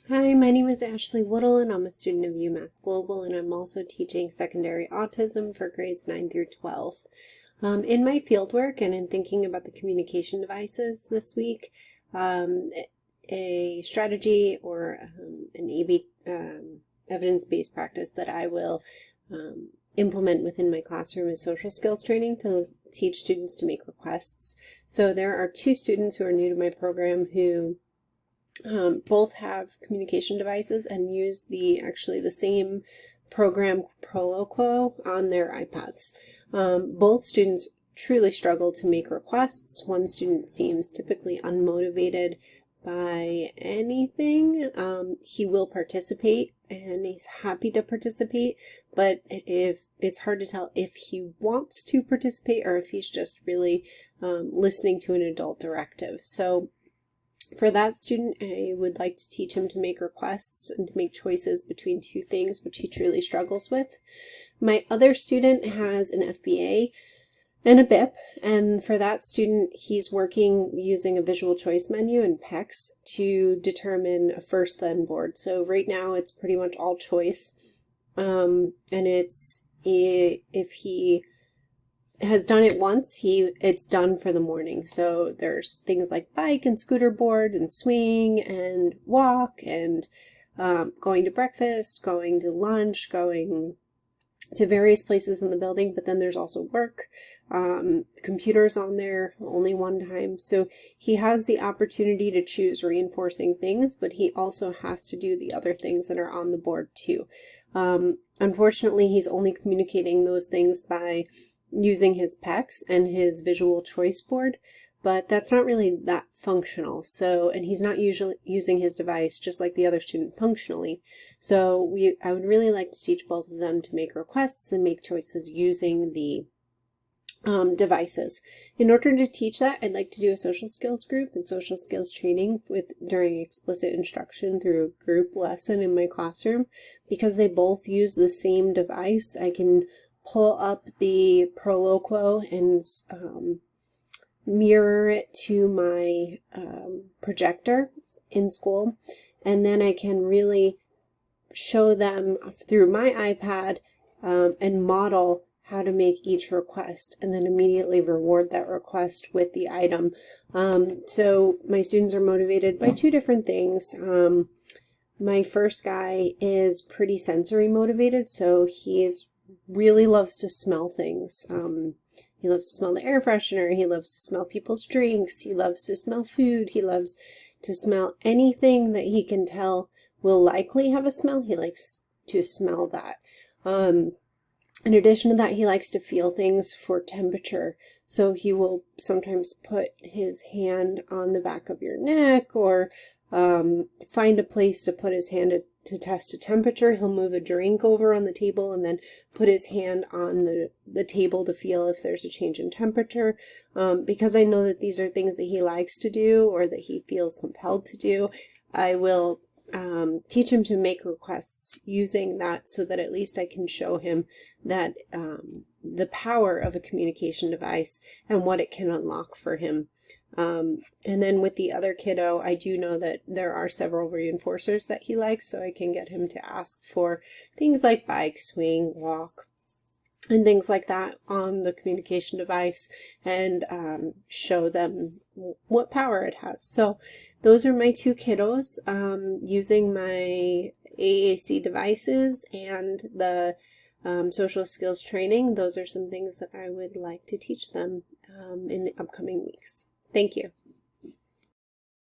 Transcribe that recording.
Hi, my name is Ashley Woodle and I'm a student of UMass Global, and I'm also teaching secondary autism for grades 9 through 12. In my fieldwork and in thinking about the communication devices this week, a strategy or an evidence-based practice that I will implement within my classroom is social skills training to teach students to make requests. So there are two students who are new to my program who both have communication devices and use actually the same program Proloquo on their iPads. Both students truly struggle to make requests. One student seems typically unmotivated by anything. He will participate and he's happy to participate, but if it's hard to tell if he wants to participate or if he's just really listening to an adult directive. So for that student, I would like to teach him to make requests and to make choices between two things, which he truly struggles with. My other student has an FBA and a BIP, and for that student, he's working using a visual choice menu in PECS to determine a first then board. So right now, it's pretty much all choice, and it's if he has done it once, it's done for the morning. So there's things like bike and scooter board and swing and walk and going to breakfast, going to lunch, going to various places in the building, but then there's also work. Computers on there only one time. So he has the opportunity to choose reinforcing things, but he also has to do the other things that are on the board too. Unfortunately, he's only communicating those things by using his PECS and his visual choice board, but that's not really that functional. So, and he's not usually using his device just like the other student functionally. So I would really like to teach both of them to make requests and make choices using the devices. In order to teach that, I'd like to do a social skills group and social skills training during explicit instruction through a group lesson in my classroom. Because they both use the same device, I can pull up the Proloquo and mirror it to my projector in school, and then I can really show them through my iPad and model how to make each request, and then immediately reward that request with the item. So my students are motivated by two different things. My first guy is pretty sensory motivated, so really loves to smell things. He loves to smell the air freshener. He loves to smell people's drinks. He loves to smell food. He loves to smell anything that he can tell will likely have a smell. He likes to smell that. In addition to that, he likes to feel things for temperature. So he will sometimes put his hand on the back of your neck or find a place to put his hand to test a temperature. He'll move a drink over on the table and then put his hand on the table to feel if there's a change in temperature. Because I know that these are things that he likes to do or that he feels compelled to do, I will teach him to make requests using that so that at least I can show him that the power of a communication device and what it can unlock for him. And then with the other kiddo, I do know that there are several reinforcers that he likes, so I can get him to ask for things like bike, swing, walk, and things like that on the communication device and show them what power it has. So those are my two kiddos using my AAC devices and the social skills training. Those are some things that I would like to teach them in the upcoming weeks. Thank you.